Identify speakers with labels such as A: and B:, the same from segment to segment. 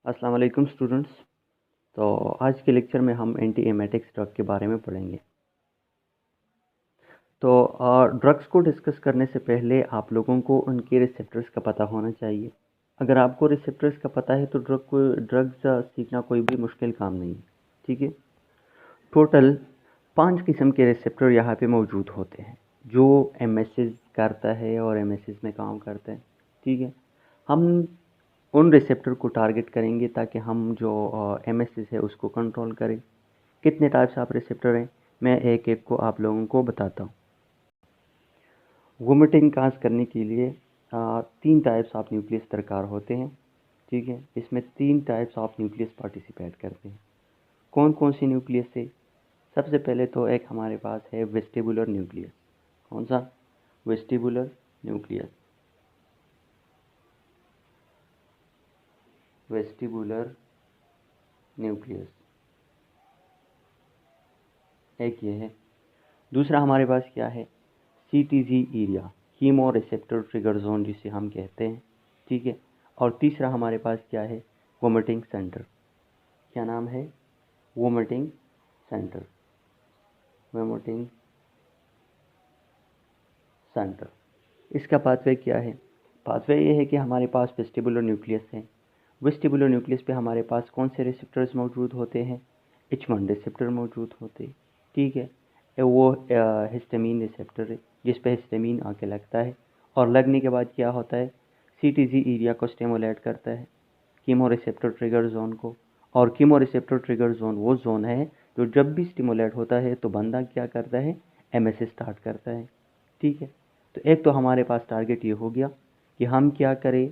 A: अस्सलाम वालेकुम स्टूडेंट्स। तो आज के लेक्चर में हम एंटी एमेटिक्स ड्रग के बारे में पढ़ेंगे। तो ड्रग्स को डिस्कस करने से पहले आप लोगों को उनके रिसेप्टर्स का पता होना चाहिए। अगर आपको रिसेप्टर्स का पता है तो ड्रग्स सीखना कोई भी मुश्किल काम नहीं है। ठीक है। टोटल 5 किस्म के रिसेप्टर यहाँ पे मौजूद होते हैं जो एमएसएस करता है और एमएसएस में काम करता है। ठीक है। हम उन रिसेप्टर को टारगेट करेंगे ताकि हम जो एमएसएस है उसको कंट्रोल करें। कितने टाइप्स ऑफ रिसेप्टर हैं मैं एक एक को आप लोगों को बताता हूँ। वोमिटिंग काज करने के लिए 3 टाइप्स ऑफ न्यूक्लियस दरकार होते हैं। ठीक है। इसमें 3 टाइप्स ऑफ न्यूक्लियस पार्टिसिपेट करते हैं। कौन कौन सी न्यूक्लियस है? सबसे पहले तो एक हमारे पास है वेस्टिबुलर न्यूक्लियस। कौन सा? Vestibular nucleus. वेस्टिबुलर न्यूक्लियस एक ये है। दूसरा हमारे पास क्या है? CTG area, chemo receptor trigger zone जिसे हम कहते हैं। ठीक है। और तीसरा हमारे पास क्या है? Vomiting centre. क्या नाम है? Vomiting centre. Vomiting centre. इसका पाथवे क्या है? पाथवे ये है कि हमारे पास वेस्टिबुलर न्यूक्लियस है। वेस्टिबुलर न्यूक्लियस पे हमारे पास कौन से रिसेप्टर्स मौजूद होते हैं? H1 रिसेप्टर मौजूद होते हैं। ठीक है। वो हिस्टामिन रिसेप्टर है जिस पे हिस्टामिन आके लगता है और लगने के बाद क्या होता है? सीटीजी एरिया को स्टिमुलेट करता है, कीमो रिसेप्टर ट्रिगर जोन को। और कीमो रिसेप्टर ट्रिगर जोन वो जोन है जो जब भी स्टिमुलेट होता है तो बंदा क्या करता है? एमएसए स्टार्ट करता है। ठीक है। तो एक तो हमारे पास टारगेट ये हो गया कि हम क्या करें?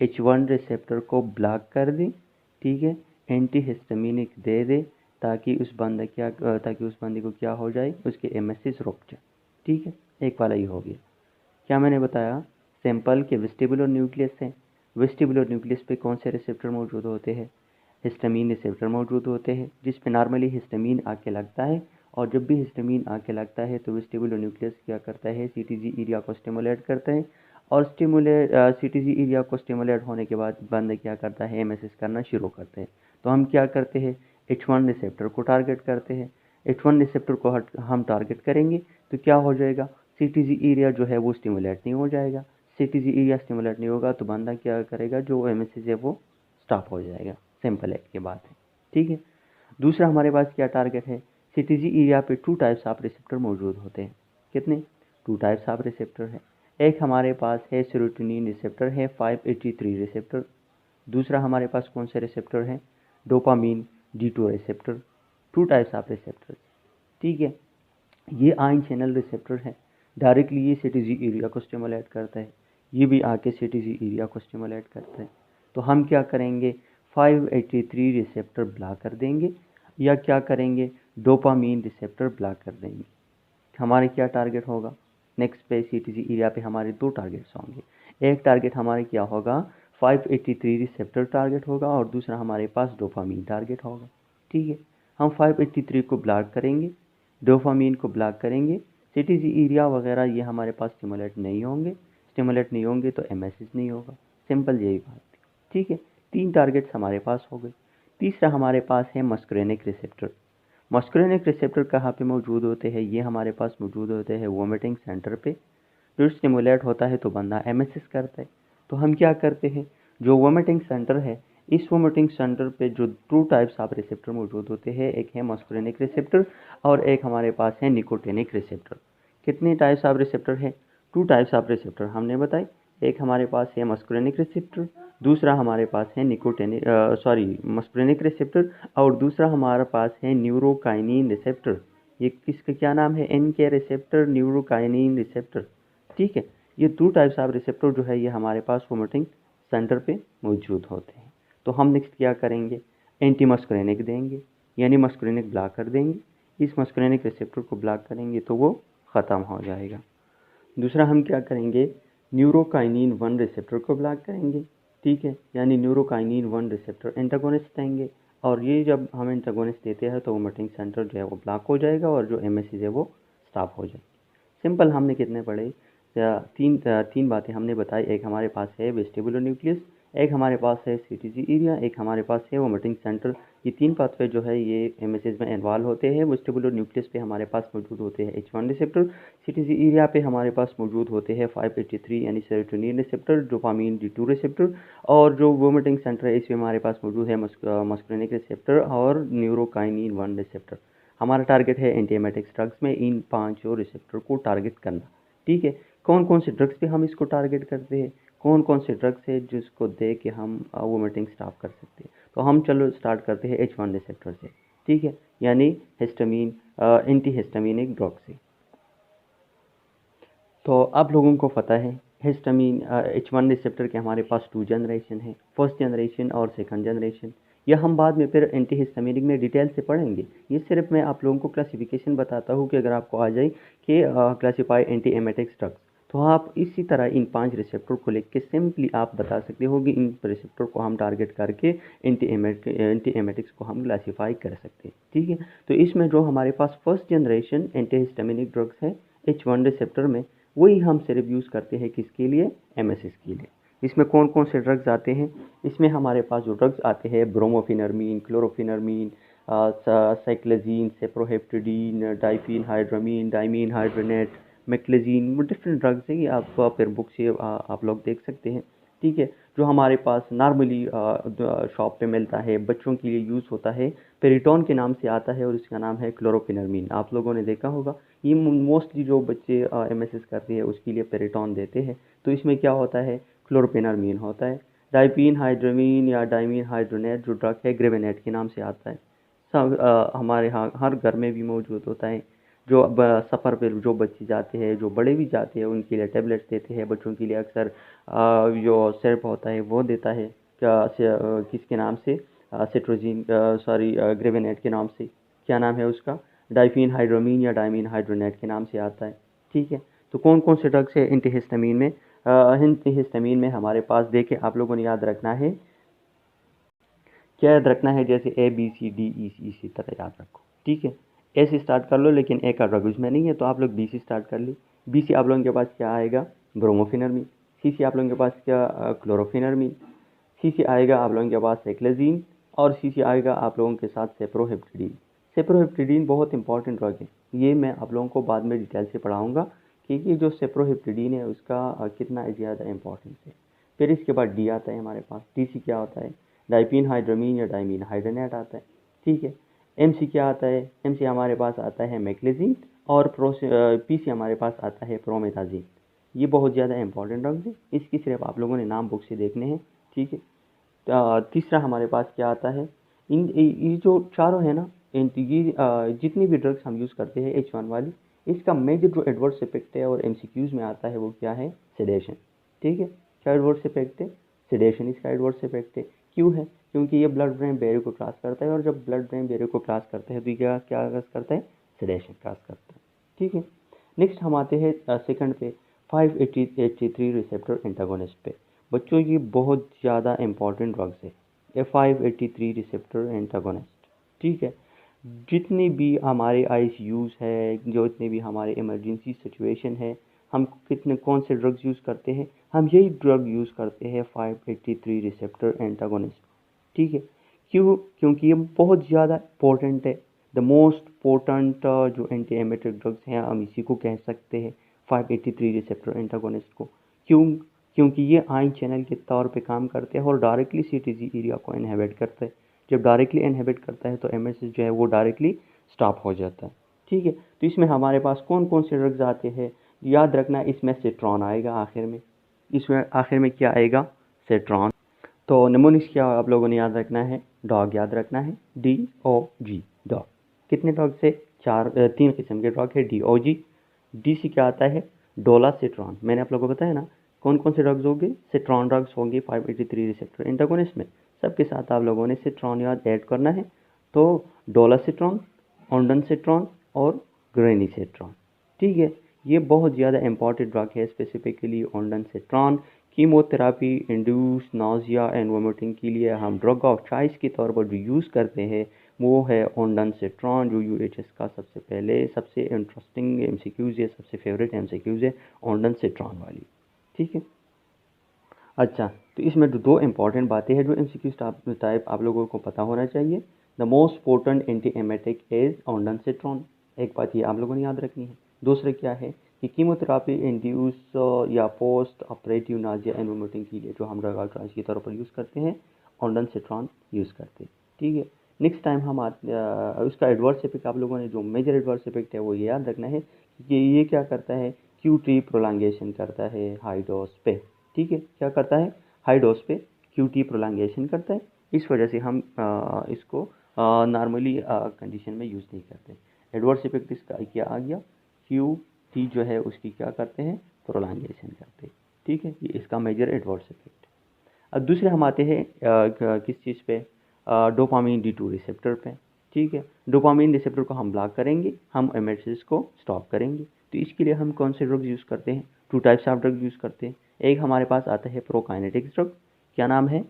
A: H1 रिसेप्टर को ब्लॉक कर दें। ठीक है। एंटी हिस्टामिनिक दे दे ताकि उस बंदे को क्या हो जाए? उसके एमएसएस रुक जाए। ठीक है। एक वाला ही हो गया। क्या मैंने बताया? सैंपल के वेस्टिबुलर न्यूक्लियस है। वेस्टिबुलर न्यूक्लियस पे कौन से रिसेप्टर मौजूद होते हैं? हिस्टामिन रिसेप्टर मौजूद होते हैं जिस पे नॉर्मली हिस्टामिन आके लगता है। और जब भी हिस्टामिन आके लगता है तो वेस्टिबुलर न्यूक्लियस क्या करता है? सीटीजी एरिया को स्टिमुलेट करता है। और सीटीजी एरिया को स्टिमुलेट होने के बाद बंदा क्या करता है? एमएसएस करना शुरू करते हैं। तो हम क्या करते हैं? H1 रिसेप्टर को टारगेट करते हैं। H1 रिसेप्टर को हम टारगेट करेंगे तो क्या हो जाएगा? सीटीजी एरिया जो है वो स्टिमुलेट नहीं हो जाएगा। सीटीजी एरिया स्टिमुलेट नहीं होगा तो बंदा क्या करेगा? जो एमएसएस है वो स्टॉप हो जाएगा। सिंपल एक की बात है। ठीक है। दूसरा हमारे पास क्या टारगेट है? सीटीजी एरिया पे 2 टाइप्स ऑफ रिसेप्टर मौजूद होते हैं। कितने? 2 टाइप्स ऑफ रिसेप्टर है। एक हमारे पास है सेरोटोनिन रिसेप्टर है 583 रिसेप्टर। दूसरा हमारे पास कौन से रिसेप्टर है? Dopamine D2 receptor. 2 types of receptor. ठीक है। ये आयन चैनल रिसेप्टर है। डायरेक्टली ये सीटीजी एरिया को स्टिमुलेट करता है। ये भी आके सीटीजी एरिया को स्टिमुलेट करता है। तो हम क्या करेंगे? 583 रिसेप्टर ब्लॉक कर देंगे या क्या करेंगे? डोपामीन रिसेप्टर ब्लॉक कर देंगे। हमारे क्या टारगेट होगा? नेक्स्ट पे सीटीजी एरिया पे हमारे 2 टारगेट्स होंगे। एक टारगेट हमारे क्या होगा? 583 रिसेप्टर टारगेट होगा और दूसरा हमारे पास डोपामीन टारगेट होगा। ठीक है। हम 583 को ब्लॉक करेंगे, डोपामीन को ब्लॉक करेंगे। सीटीजी एरिया वगैरह ये हमारे पास स्टिमुलेट नहीं होंगे। स्टिमुलेट नहीं होंगे तो एमएसएस नहीं होगा। सिंपल यही बात। ठीक है। 3 टारगेट्स हमारे पास हो गए। तीसरा हमारे पास है मस्करेनिक रिसेप्टर। मस्कुलिनिक रिसेप्टर कहाँ पे मौजूद होते हैं? ये हमारे पास मौजूद होते हैं वोमिटिंग सेंटर पे। जो स्टिमुलेट होता है तो बंदा एमएसएस करता है। तो हम क्या करते हैं? जो वोमिटिंग सेंटर है इस वोमिटिंग सेंटर पे जो 2 टाइप्स ऑफ रिसेप्टर मौजूद होते हैं, एक है मस्कुलिनिक रिसेप्टर और एक हमारे पास है निकोटिनिक रिसेप्टर। कितने टाइप्स ऑफ रिसेप्टर है? 2 टाइप्स ऑफ रिसेप्टर हमने बताई। एक हमारे पास है मस्कुलिनिक रिसेप्टर, दूसरा हमारे पास है मस्कुलिनिक रिसेप्टर और दूसरा हमारे पास है न्यूरोकाइनिन रिसेप्टर। ये किसका क्या नाम है? एन के रिसेप्टर, न्यूरोकाइनिन रिसेप्टर। ठीक है। ये 2 टाइप्स ऑफ रिसेप्टर जो है ये हमारे पास वोमिटिंग सेंटर पे मौजूद होते हैं। तो हम नेक्स्ट क्या करेंगे? एंटी मस्कुलिनिक देंगे यानी मस्कुलिनिक ब्लॉक कर देंगे। इस मस्कुलिनिक रिसेप्टर को ब्लॉक करेंगे तो वो ख़त्म हो जाएगा। दूसरा हम क्या करेंगे? न्यूरोकाइनिन 1 रिसेप्टर को ब्लॉक करेंगे। ठीक है। यानी न्यूरोकाइनिन 1 रिसेप्टर एंटागोनिस्ट देंगे और ये जब हम एंटागोनिस्ट देते हैं तो वोमिटिंग सेंटर जो है वो ब्लॉक हो जाएगा और जो एमएसएस है वो स्टॉप हो जाएगी। सिंपल हमने कितने पढ़े? तीन बातें हमने बताई। एक हमारे पास है वेस्टिबुलर न्यूक्लियस, एक हमारे पास है CTG एरिया, एक हमारे पास है वोमिटिंग सेंटर। ये तीन पाथवे जो है ये MSH में इन्वॉल्व होते हैं। वेस्टिबुलर न्यूक्लियस पे हमारे पास मौजूद होते हैं H1 रिसेप्टर। CTG एरिया पे हमारे पास मौजूद होते हैं 583 यानी serotonin receptor, dopamine D2 receptor, और जो वोमिटिंग सेंटर है इसमें हमारे पास मौजूद है मस्कुलिनिक रिसेप्टर और न्यूरोकाइनिन 1 रिसेप्टर। हमारा टारगेट है एंटीएमेटिक्स ड्रग्स में इन पांचों रिसेप्टर को टारगेट करना। ठीक है, कौन कौन से ड्रग्स पे हम इसको टारगेट करते हैं, कौन कौन से ड्रग्स है जिसको दे के हम वोमिटिंग स्टॉप कर सकते हैं। तो हम चलो स्टार्ट करते हैं H1 रिसेप्टर से। ठीक है, यानी हिस्टामिन एंटी हिस्टामिनिक ड्रग से। तो आप लोगों को पता है हिस्टामिन H1 रिसेप्टर के हमारे पास 2 जनरेशन है, फर्स्ट जनरेशन और सेकंड जनरेशन। यह हम बाद में फिर एंटी हिस्टामिनिक में डिटेल से पढ़ेंगे। ये सिर्फ मैं आप लोगों को क्लासिफिकेशन बताता हूँ कि अगर आपको आ जाए कि क्लासीफाई एंटी एमेटिक्स ड्रग्स, तो आप इसी तरह इन 5 रिसेप्टर को लेकर सिंपली आप बता सकते हो कि इन रिसेप्टर को हम टारगेट करके एंटी एमेटिक्स को हम क्लासीफाई कर सकते हैं। ठीक है, तो इसमें जो हमारे पास first generation antihistaminic drugs है H1 रिसेप्टर में, वही हम सिर्फ यूज़ करते हैं किसके लिए, MSH के लिए। इसमें कौन कौन से ड्रग्स आते हैं, इसमें हमारे पास जो ड्रग्स आते हैं ब्रोमोफिनरमीन, क्लोरोफिनरमीन, साइक्लोजीन, सेप्रोहेप्टेडीन, डाइफीनहाइड्रामीन, डाइमीन हाइड्रोनेट, मेक्लेजीन, वो डिफरेंट ड्रग्स है। ये आप फिर बुक से आप लोग देख सकते हैं। ठीक है, जो हमारे पास नॉर्मली शॉप पे मिलता है, बच्चों के लिए यूज़ होता है, पेरिटोन के नाम से आता है और इसका नाम है क्लोरोफिनरमीन। आप लोगों ने देखा होगा, ये मोस्टली जो बच्चे MSS करते हैं उसके लिए पेरिटोन देते हैं। तो इसमें क्या होता है, क्लोरोफिनरमीन होता है। डाइपीन हाइड्रोमीन या डाइमीन हाइड्रोनेट जो ड्रग है ग्रेवेनेट के नाम से आता है। सब हमारे यहाँ हर घर में भी मौजूद होता है। जो सफ़र पर जो बच्चे जाते हैं, जो बड़े भी जाते हैं, उनके लिए टेबलेट्स देते हैं। बच्चों के लिए अक्सर जो सिरप होता है वो देता है, किसके नाम से, सिट्रोजिन, सॉरी ग्रेवेनेट के नाम से। क्या नाम है उसका, डाइफीन हाइड्रोमीन या डाइमीन हाइड्रोनेट के नाम से आता है। ठीक है, तो कौन कौन से ड्रग्स है एंटीहिस्टामिन में, एंटीहिस्टामिन में हमारे पास देखें, आप लोगों ने याद रखना है, क्या याद रखना है, जैसे ABCD इसी तरह याद रखो। ठीक है, ए से स्टार्ट कर लो, लेकिन ए का ड्रग उसमें नहीं है तो आप लोग बी से स्टार्ट कर ली। बी से आप लोगों के पास क्या आएगा, ब्रोमोफिनरमीन। सी से आप लोगों के पास क्या, क्लोरोफिनरमीन। सी से आएगा आप लोगों के पास साइक्लोजीन, और सी से आएगा आप लोगों के साथ सेप्रोहेप्टेडीन। सेप्रोहेप्टेडीन बहुत इंपॉर्टेंट ड्रग है, ये मैं आप लोगों को बाद में डिटेल से पढ़ाऊँगा कि ये जो सेप्रोहेप्टेडीन है उसका कितना ज़्यादा इंपॉर्टेंस है। फिर इसके बाद डी आता है हमारे पास। डी से क्या होता है, डाइपीन हाइड्रोमीन या डाइमीन हाइड्रोनेट आता है। ठीक है, एम से क्या आता है, एम से हमारे पास आता है मैक्लेजीन, और पी से हमारे पास आता है प्रोमेथाजीन। ये बहुत ज़्यादा इंपॉर्टेंट ड्रग्स है, इसकी सिर्फ आप लोगों ने नाम बुक से देखने हैं। ठीक है, तीसरा हमारे पास क्या आता है, ये जो चारों है ना, ये जितनी भी ड्रग्स हम यूज़ करते हैं H1 वाली, इसका मेजर जो एडवर्स इफेक्ट है और MCQs में आता है वो क्या है, सेडेशन। ठीक है, क्या एडवर्स इफेक्ट है, सेडेशन इसका एडवर्स इफेक्ट है। क्यों है, क्योंकि ये ब्लड ब्रेन बैरियर को क्रॉस करता है, और जब ब्लड ब्रेन बैरियर को क्रॉस करता है तो क्या क्या क्रॉस करता है, सेडेशन क्रॉस करता है। ठीक है, नेक्स्ट हम आते हैं सेकंड पे, 583 रिसेप्टर एंटागोनिस्ट पे। बच्चों ये बहुत ज़्यादा इंपॉर्टेंट ड्रग्स है, ये 583 रिसेप्टर एंटागोनिस्ट। ठीक है, जितनी भी हमारे ICUs है, जो इतने भी हमारे इमरजेंसी सिचुएशन है, हम कितने कौन से ड्रग्स यूज़ करते हैं, हम यही ड्रग यूज़ करते हैं 583 रिसेप्टर एंटागोनिस्ट। ठीक है, क्यों, क्योंकि ये बहुत ज़्यादा इंपॉर्टेंट है। द मोस्ट पोटेंट जो एंटी एमेटिक ड्रग्स हैं हम इसी को कह सकते हैं, 583 रिसेप्टर एंटागोनिस्ट को। क्यों, क्योंकि ये आयन चैनल के तौर पे काम करते हैं और डायरेक्टली CTG एरिया को इनहिबिट करते हैं। जब डायरेक्टली इनहिबिट करता है तो MSH जो है वो डायरेक्टली स्टॉप हो जाता है। ठीक है, तो इसमें हमारे पास कौन कौन से ड्रग्स आते हैं, याद रखना, इसमें सेट्रॉन आएगा आखिर में। इसमें आखिर में क्या आएगा, सेट्रॉन। तो निमोनिक्स क्या आप लोगों ने याद रखना है, डॉग याद रखना है, DOG, डॉग। कितने ड्रग्स है, तीन किस्म के ड्रग है, DOG। डी से क्या आता है, डोलासिट्रॉन। मैंने आप लोगों को बताया ना कौन कौन से ड्रग्स होंगे, सिट्रॉन ड्रग्स होंगे 583 रिसेप्टर एंटागोनिस्ट में। सबके साथ आप लोगों ने सिट्रॉन याद ऐड करना है। तो डोलासिट्रॉन, ओंडानसिट्रॉन और ग्रेनिसिट्रॉन। ठीक है, ये बहुत ज़्यादा इंपॉर्टेंट ड्रग है, specifically ondansetron. Chemotherapy induced nausea and vomiting के लिए हम ड्रग ऑफ चॉइस के तौर पर जो यूज़ करते हैं वो है ओंडानसिट्रॉन, जो UHS का सबसे पहले सबसे इंटरेस्टिंग MCQs है, सबसे फेवरेट MCQs है ओंडानसिट्रॉन वाली। ठीक है, अच्छा, तो इसमें जो दो इंपॉर्टेंट बातें हैं जो एमसीक्यू टाइप आप लोगों को पता होना चाहिए। The most potent antiemetic is ondansetron, एक बात ये आप लोगों ने याद रखनी है। दूसरा क्या है कि कीमोथेरापी इंड्यूस या post operative Nazia and vomiting के लिए जो हम ड्रग ट्रांस के तौर पर यूज़ करते हैं, ऑन्डानसेट्रॉन यूज़ करते हैं। ठीक है, नेक्स्ट टाइम हम उसका एडवर्स इफेक्ट आप लोगों ने जो मेजर एडवर्स इफेक्ट है वो ये याद रखना है कि ये क्या करता है, QT प्रोलॉन्गेशन करता है हाई डोज पे। ठीक है, क्या करता है, हाई डोज पे QT प्रोलॉन्गेशन करता है। इस वजह से हम इसको नॉर्मली कंडीशन में यूज़ नहीं करते। एडवर्स इफेक्ट इसका क्या आ गया, QT जो है उसकी क्या करते हैं, प्रोलॉन्गेशन करते हैं। ठीक है, ये इसका मेजर एडवर्स इफेक्ट। अब दूसरे हम आते हैं किस चीज़ पे, डोपामिन D2 रिसेप्टर पे। ठीक है, डोपामिन रिसेप्टर को हम ब्लॉक करेंगे, हम एमेसिस को स्टॉप करेंगे। तो इसके लिए हम कौन से ड्रग्स यूज़ करते हैं, two types of drug use करते हैं। एक हमारे पास आता है प्रोकाइनेटिक्स ड्रग, क्या नाम है,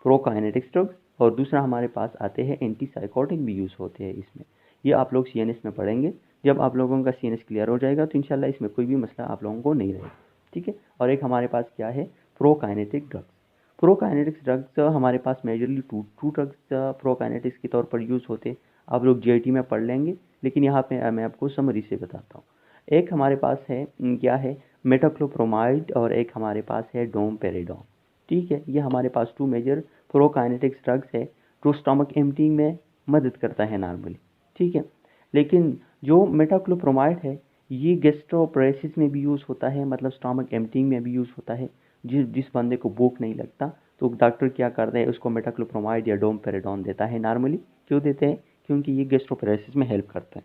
A: प्रोकाइनेटिक्स ड्रग। और दूसरा हमारे पास आते हैं एंटीसाइकोटिक भी यूज़ होते हैं इसमें। ये आप लोग CNS में पढ़ेंगे। जब आप लोगों का CNS क्लियर हो जाएगा तो इंशाल्लाह इसमें कोई भी मसला आप लोगों को नहीं रहेगा। ठीक है, और एक हमारे पास क्या है, प्रोकाइनेटिक ड्रग्स। प्रोकाइनेटिक्स ड्रग्स हमारे पास मेजरली टू ड्रग्स प्रोकाइनेटिक्स के तौर पर यूज़ होते हैं। आप लोग JIT में पढ़ लेंगे, लेकिन यहाँ पे मैं आपको समरी से बताता हूँ। एक हमारे पास है क्या है, मेटाक्लोप्रोमाइड, और एक हमारे पास है डोमपेरिडोन। ठीक है, ये हमारे पास टू मेजर प्रोकाइनेटिक्स ड्रग्स है जो स्टमक एम्प्टिंग में मदद करता है नॉर्मली। ठीक है, लेकिन जो मेटाक्लोप्रोमाइड है ये गैस्ट्रोपरेसिस में भी यूज़ होता है, मतलब स्टमक एम्प्टिंग में भी यूज़ होता है। जिस बंदे को भूख नहीं लगता तो डॉक्टर क्या करते हैं, उसको मेटाक्लोप्रोमाइड या डोमपेरिडोन देता है नॉर्मली। क्यों देते हैं, क्योंकि ये गैस्ट्रोपरेसिस में हेल्प करता है।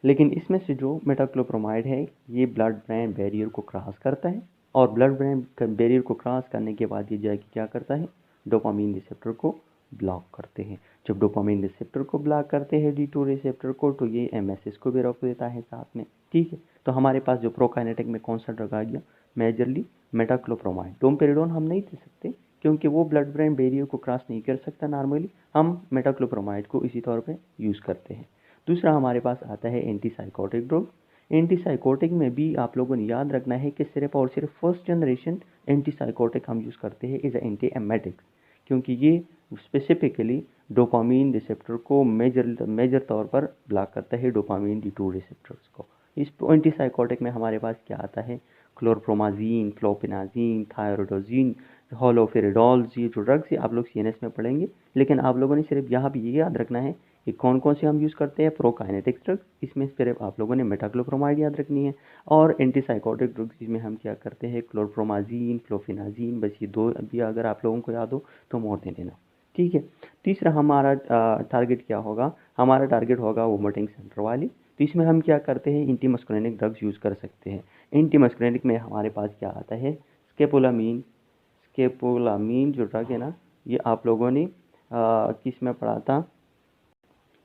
A: लेकिन इसमें से जो मेटाक्लोप्रोमाइड है ये ब्लड ब्रेन बैरियर को क्रॉस करता है, और ब्लड ब्रेन बैरियर को क्रॉस करने के बाद ये जाके क्या करता है, डोपामिन रिसेप्टर को ब्लॉक करते हैं। जब डोपामिन रिसेप्टर को ब्लॉक करते हैं D2 रिसेप्टर को, तो ये MSS को भी रोक देता है साथ में। ठीक है, तो हमारे पास जो प्रोकाइनेटिक में कौन सा ड्रग आ गया, मेजरली मेटाक्लोप्रोमाइड। डोमपेरिडोन हम नहीं दे सकते क्योंकि वो ब्लड ब्रेन बैरियर को क्रॉस नहीं कर सकता नॉर्मली, हम मेटाक्लोप्रोमाइड को इसी तौर पे यूज़ करते हैं। दूसरा हमारे पास आता है एंटीसाइकोटिक ड्रग। एंटीसाइकोटिक में भी आप लोगों ने याद रखना है कि सिर्फ और सिर्फ फर्स्ट जनरेशन एंटीसाइकोटिक हम यूज़ करते हैं इज एंटी एमेटिक्स, क्योंकि ये स्पेसिफिकली डोपामिन रिसेप्टर को मेजर तौर पर ब्लॉक करता है, डोपामिन D2 रिसेप्टर्स को। इस एंटीसाइकोटिक में हमारे पास क्या आता है, क्लोरप्रोमाजीन, फ्लोपिनाजीन, थायरोडोजीन, हॉलोफेरिडोल्स, ये जो ड्रग्स है आप लोग CNS में पढ़ेंगे। लेकिन आप लोगों ने सिर्फ यहाँ भी ये याद रखना है कि कौन कौन से हम यूज़ करते हैं, प्रोकाइनेटिक्स ड्रग्स, इसमें सिर्फ आप लोगों ने मेटाक्लोप्रोमाइड याद रखनी है, और एंटीसाइकोटिक ड्रग्स इसमें हम क्या करते हैं, क्लोरप्रोमाजीन, फ्लोफिनाजीन, बस ये दो भी अगर आप लोगों को याद हो तो मोड़ दे देना। ठीक है, तीसरा हमारा टारगेट क्या होगा, हमारा टारगेट होगा वोमिटिंग सेंटर वाली। तो इसमें हम क्या करते हैं, एंटी मस्कुलिनिक ड्रग्स यूज़ कर सकते हैं। एंटी मस्कुलिनिक में हमारे पास क्या आता है, स्केपोलामीन। स्केपोलामीन जो ड्रग है ना, ये आप लोगों ने किस में पढ़ा था,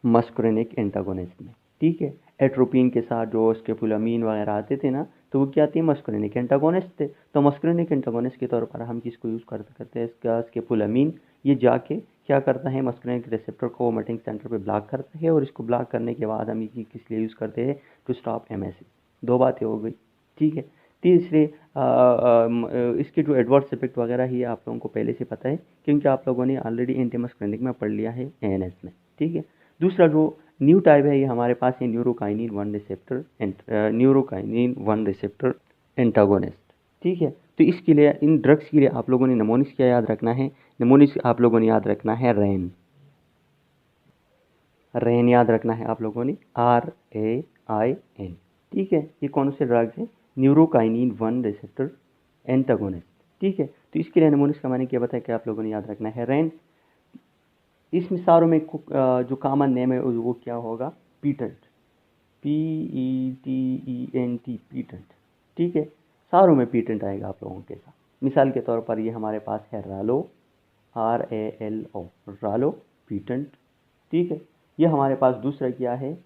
A: मस्कुलिनिक एंटागोनिस्ट में। ठीक है, एट्रोपिन के साथ जो स्केपोलामीन वगैरह आते थे ना, तो वो क्या थे, मस्कुलिनिक एंटागोनिस्ट थे। तो मस्कुलिनिक एंटागोनिस्ट के तौर पर हम किसको यूज़ कर सकते हैं, इसका स्केपोलामीन। ये जाके क्या करता है, मस्कुलिनिक रिसेप्टर को वोमिटिंग सेंटर पे ब्लॉक करता है, और इसको ब्लॉक करने के बाद हम ये किस लिए यूज़ करते हैं, टू स्टॉप MSS। दो बातें हो गई। ठीक है, तीसरे इसके जो एडवर्स इफेक्ट वगैरह ही आप लोगों को पहले से पता है, क्योंकि आप लोगों ने ऑलरेडी एंटी मस्कुलिनिक में पढ़ लिया है ANS में। ठीक है, दूसरा जो न्यू टाइप है ये हमारे पास है न्यूरोकाइनिन 1 रिसेप्टर, न्यूरोकाइनिन 1 रिसेप्टर एंटागोनिस्ट। ठीक है, तो इसके लिए इन ड्रग्स के लिए आप लोगों ने निमोनिक्स क्या याद रखना है, निमोनिक्स आप लोगों ने याद रखना है रैन। रैन याद रखना है आप लोगों ने, RAIN। ठीक है, ये कौन से ड्रग्स हैं, न्यूरोकाइनिन 1 रिसेप्टर एंटागोनिस्ट। ठीक है, तो इसके लिए निमोनिक्स का मैंने क्या बताया कि आप लोगों ने याद रखना है रैन। इसमें सारों में जो कॉमन नेम है वो क्या होगा, पीटेंट, PETENT, पीटेंट। ठीक है, सारों में पीटेंट आएगा आप लोगों के साथ। मिसाल के तौर पर ये हमारे पास है रालो, RALO, रालो पीटेंट। ठीक है, ये हमारे पास दूसरा क्या है,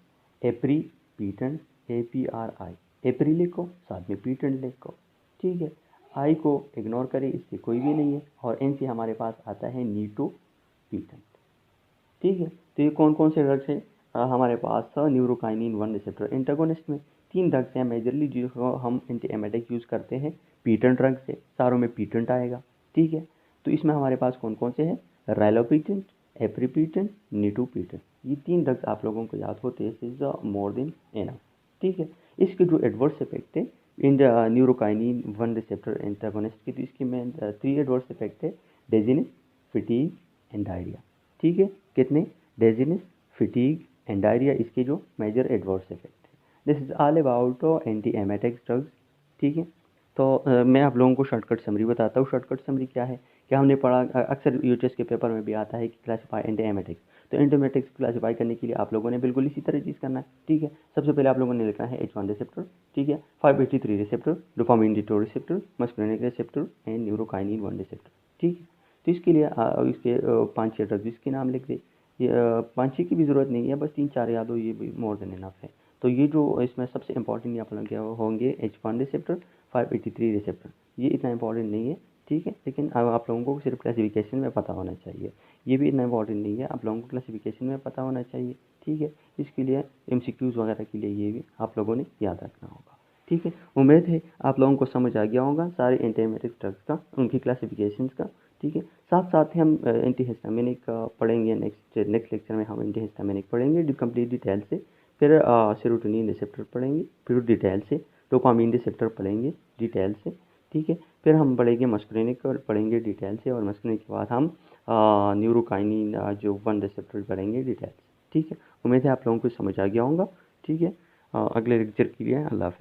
A: एप्री पीटेंट, APRI, एप्री लिखो साथ में पीटेंट लिखो। ठीक है, आई को इग्नोर करें, इससे कोई भी नहीं है, और एन से हमारे पास आता है नीटो पीटेंट। ठीक है, तो ये कौन कौन से ड्रग्स हैं हमारे पास, न्यूरोकाइनिन 1 रिसेप्टर एंटागोनिस्ट में तीन ड्रग्स हैं मेजरली जो हम एंटी एमेटिक यूज़ करते हैं। पीटन ड्रग्स है, सारों में पीटेंट आएगा, ठीक है। तो इसमें हमारे पास कौन कौन से हैं, राइलोपीटेंट, एप्रीपीटेंट, नीटोपीटेंट, ये 3 ड्रग्स आप लोगों को याद होते हैं, इज मोर देन एनफ, ठीक है। इसके जो एडवर्स इफेक्ट है इन द न्यूरोकाइनिन 1 रिसेप्टर एंटागोनिस्ट की, तो इसकी मेन 3 एडवर्स इफेक्ट है, डेजीनेस, फिटीग एंड डायरिया, ठीक है। कितने, डेजीनेस, फिटीग एंड डायरिया, इसके जो मेजर एडवर्स इफेक्ट है। This is all about anti emetic drugs, ठीक है। तो मैं आप लोगों को शॉर्टकट समरी बताता हूँ। शॉर्टकट समरी क्या है, क्या हमने पढ़ा, अक्सर यूएचएस के पेपर में भी आता है कि क्लासीफाई एंटी एमेटिक्स। तो एंटी एमेटिक्स क्लासीफाई करने के लिए आप लोगों ने बिल्कुल इसी तरह चीज़ करना है, ठीक है। सबसे पहले आप लोगों ने लिखना है H1 रिसेप्टर, ठीक है, 583 receptor, dopamine D2 receptor, muscarinic receptor and neurokinin 1 receptor, ठीक है। तो इसके लिए इसके 5-6 ड्रग्स इसके नाम लिख दे, ये 5-6 की भी ज़रूरत नहीं है, बस 3-4 याद हो, ये भी मोर देन इनफ है। तो ये जो इसमें सबसे इंपॉर्टेंट आप लोग क्या होंगे, H1 रिसेप्टर, 583 रिसेप्टर, ये इतना इंपॉर्टेंट नहीं है, ठीक है। लेकिन आप लोगों को सिर्फ क्लासिफिकेशन में पता होना चाहिए, ये भी इतना इंपॉर्टेंट नहीं है, आप लोगों को क्लासिफिकेशन में पता होना चाहिए, ठीक है। इसके लिए MCQs वगैरह के लिए ये भी आप लोगों ने याद रखना होगा, ठीक है। उम्मीद है आप लोगों को समझ आ गया होगा सारे एंटी एमेटिक ड्रग्स का, उनकी क्लासिफिकेशन का, ठीक है। साथ साथ ही हम एंटी हिस्टामिनिक पढ़ेंगे, नेक्स्ट लेक्चर में हम एंटी हिस्टामिनिक पढ़ेंगे कंप्लीट डिटेल से, फिर सेरोटोनिन रिसेप्टर पढ़ेंगे फिर डिटेल से, डोपामिन रिसेप्टर पढ़ेंगे डिटेल से, ठीक है। फिर हम पढ़ेंगे मस्कुलिनिक और पढ़ेंगे डिटेल से, और मस्कुलिनिक के बाद हम न्यूरोकाइनिन जो 1 रिसेप्टर पढ़ेंगे डिटेल से, ठीक है। उम्मीद है आप लोगों को समझ आ गया होगा, ठीक है। अगले लेक्चर के लिए अल्लाह हाफ़िज़।